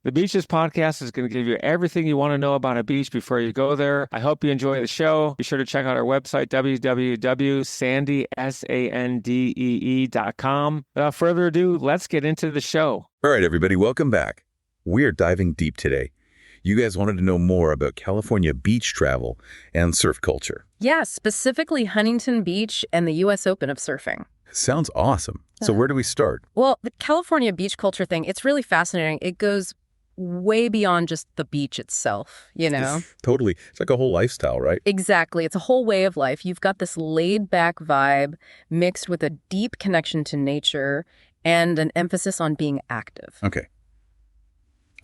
The Beaches podcast is going to give you everything you want to know about a beach before you go there. I hope you enjoy the show. Be sure to check out our website, www.sandee.com. Without further ado, let's get into the show. All right, everybody, welcome back. We're diving deep today. You guys wanted to know more about California beach travel and surf culture. Yeah, specifically Huntington Beach and the U.S. Open of surfing. Sounds awesome. So where do we start? Well, the California beach culture thing, it's really fascinating. It goes way beyond just the beach itself, you know? Totally. It's like a whole lifestyle, right? Exactly. It's a whole way of life. You've got this laid-back vibe mixed with a deep connection to nature and an emphasis on being active. Okay.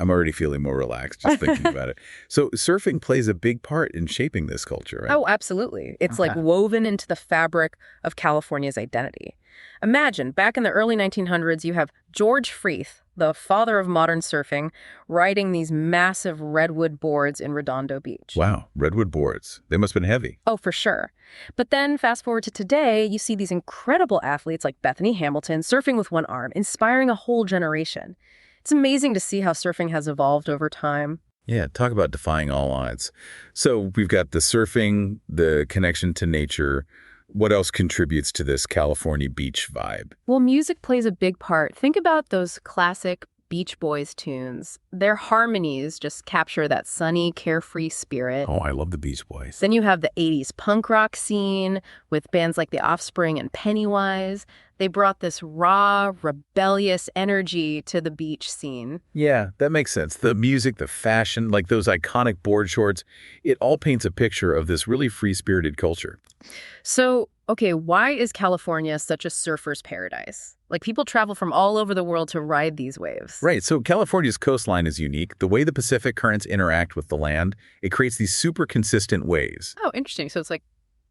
I'm already feeling more relaxed just thinking about it. So surfing plays a big part in shaping this culture, right? Oh, absolutely. It's like woven into the fabric of California's identity. Imagine, back in the early 1900s, you have George Freeth, the father of modern surfing, riding these massive redwood boards in Redondo Beach. Wow, redwood boards. They must have been heavy. Oh, for sure. But then fast forward to today, you see these incredible athletes like Bethany Hamilton surfing with one arm, inspiring a whole generation. It's amazing to see how surfing has evolved over time. Yeah, talk about defying all odds. So we've got the surfing, the connection to nature. What else contributes to this California beach vibe? Well, music plays a big part. Think about those classic Beach Boys tunes. Their harmonies just capture that sunny, carefree spirit. Oh, I love the Beach Boys. Then you have the 80s punk rock scene with bands like The Offspring and Pennywise. They brought this raw, rebellious energy to the beach scene. Yeah, that makes sense. The music, the fashion, like those iconic board shorts, it all paints a picture of this really free-spirited culture. So, okay, why is California such a surfer's paradise? Like, people travel from all over the world to ride these waves. Right, so California's coastline is unique. The way the Pacific currents interact with the land, it creates these super consistent waves. Oh, interesting. So it's like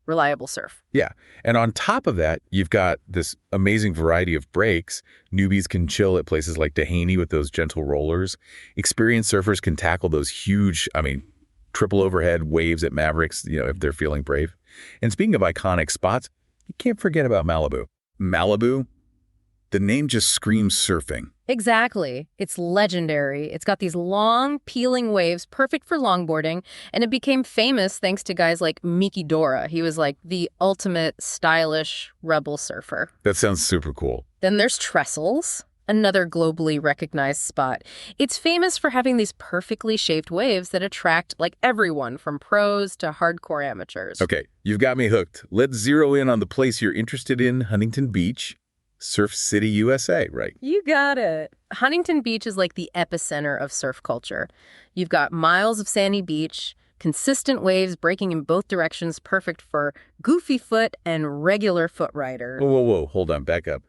reliable surf. Yeah, and on top of that, you've got this amazing variety of breaks. Newbies can chill at places like Dehaney with those gentle rollers. Experienced surfers can tackle those huge, triple overhead waves at Mavericks, if they're feeling brave. And speaking of iconic spots, you can't forget about Malibu. Malibu, the name just screams surfing. Exactly. It's legendary. It's got these long, peeling waves, perfect for longboarding, and it became famous thanks to guys like Miki Dora. He was like the ultimate stylish rebel surfer. That sounds super cool. Then there's Trestles, another globally recognized spot. It's famous for having these perfectly shaped waves that attract like everyone from pros to hardcore amateurs. Okay, you've got me hooked. Let's zero in on the place you're interested in, Huntington Beach. Surf City, USA, right? You got it. Huntington Beach is like the epicenter of surf culture. You've got miles of sandy beach, consistent waves breaking in both directions, perfect for goofy foot and regular foot riders. Whoa, hold on, back up.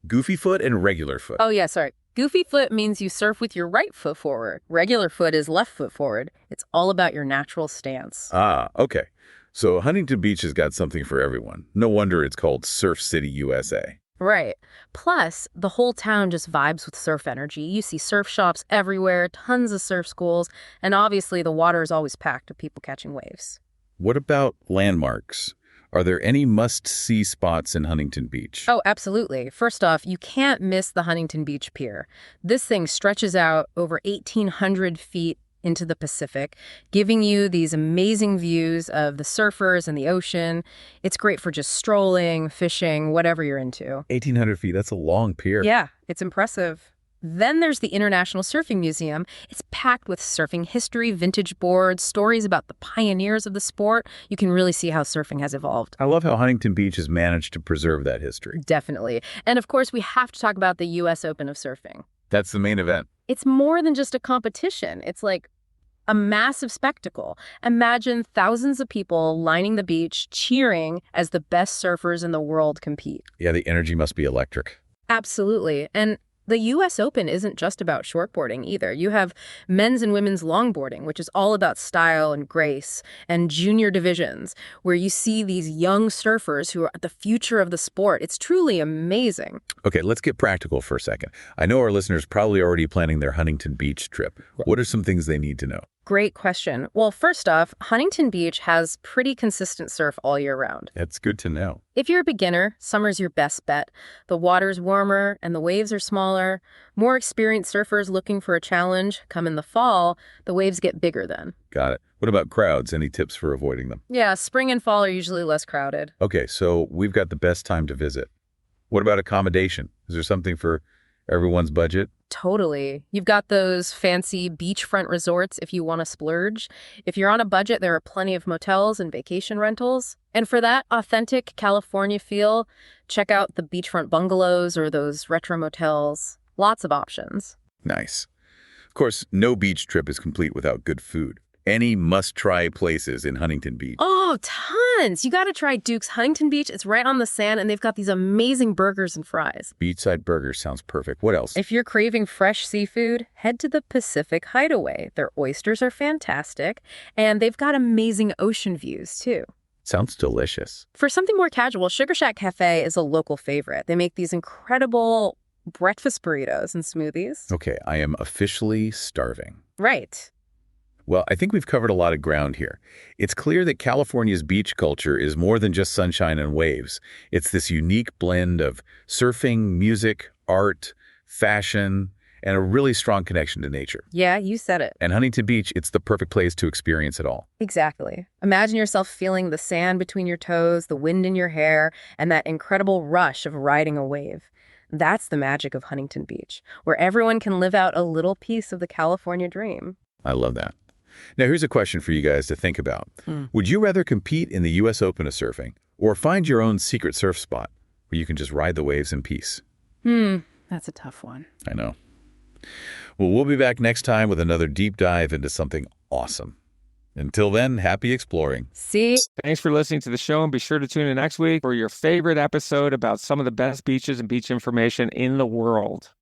Goofy foot and regular foot. Oh, yeah, sorry. Goofy foot means you surf with your right foot forward. Regular foot is left foot forward. It's all about your natural stance. Ah, okay. So Huntington Beach has got something for everyone. No wonder it's called Surf City, USA. Right. Plus, the whole town just vibes with surf energy. You see surf shops everywhere, tons of surf schools, and obviously the water is always packed with people catching waves. What about landmarks? Are there any must-see spots in Huntington Beach? Oh, absolutely. First off, you can't miss the Huntington Beach Pier. This thing stretches out over 1,800 feet into the Pacific, giving you these amazing views of the surfers and the ocean. It's great for just strolling, fishing, whatever you're into. 1,800 feet, that's a long pier. Yeah, it's impressive. Then there's the International Surfing Museum. It's packed with surfing history, vintage boards, stories about the pioneers of the sport. You can really see how surfing has evolved. I love how Huntington Beach has managed to preserve that history. Definitely. And of course, we have to talk about the U.S. Open of surfing. That's the main event. It's more than just a competition. It's like a massive spectacle. Imagine thousands of people lining the beach, cheering as the best surfers in the world compete. Yeah, the energy must be electric. Absolutely. And the U.S. Open isn't just about shortboarding either. You have men's and women's longboarding, which is all about style and grace, and junior divisions, where you see these young surfers who are the future of the sport. It's truly amazing. Okay, let's get practical for a second. I know our listeners probably already planning their Huntington Beach trip. What are some things they need to know? Great question. Well, first off, Huntington Beach has pretty consistent surf all year round. That's good to know. If you're a beginner, summer's your best bet. The water's warmer and the waves are smaller. More experienced surfers looking for a challenge come in the fall. The waves get bigger then. Got it. What about crowds? Any tips for avoiding them? Yeah, spring and fall are usually less crowded. Okay, so we've got the best time to visit. What about accommodation? Is there something for everyone's budget? Totally. You've got those fancy beachfront resorts if you want to splurge. If you're on a budget, there are plenty of motels and vacation rentals. And for that authentic California feel, check out the beachfront bungalows or those retro motels. Lots of options. Nice. Of course, no beach trip is complete without good food. Any must-try places in Huntington Beach? Oh, tons! You got to try Duke's Huntington Beach. It's right on the sand, and they've got these amazing burgers and fries. Beachside burgers sounds perfect. What else? If you're craving fresh seafood, head to the Pacific Hideaway. Their oysters are fantastic, and they've got amazing ocean views, too. Sounds delicious. For something more casual, Sugar Shack Cafe is a local favorite. They make these incredible breakfast burritos and smoothies. Okay, I am officially starving. Right. Well, I think we've covered a lot of ground here. It's clear that California's beach culture is more than just sunshine and waves. It's this unique blend of surfing, music, art, fashion, and a really strong connection to nature. Yeah, you said it. And Huntington Beach, it's the perfect place to experience it all. Exactly. Imagine yourself feeling the sand between your toes, the wind in your hair, and that incredible rush of riding a wave. That's the magic of Huntington Beach, where everyone can live out a little piece of the California dream. I love that. Now, here's a question for you guys to think about. Would you rather compete in the U.S. Open of surfing or find your own secret surf spot where you can just ride the waves in peace? That's a tough one. I know. Well, we'll be back next time with another deep dive into something awesome. Until then, happy exploring. See? Thanks for listening to the show, and be sure to tune in next week for your favorite episode about some of the best beaches and beach information in the world.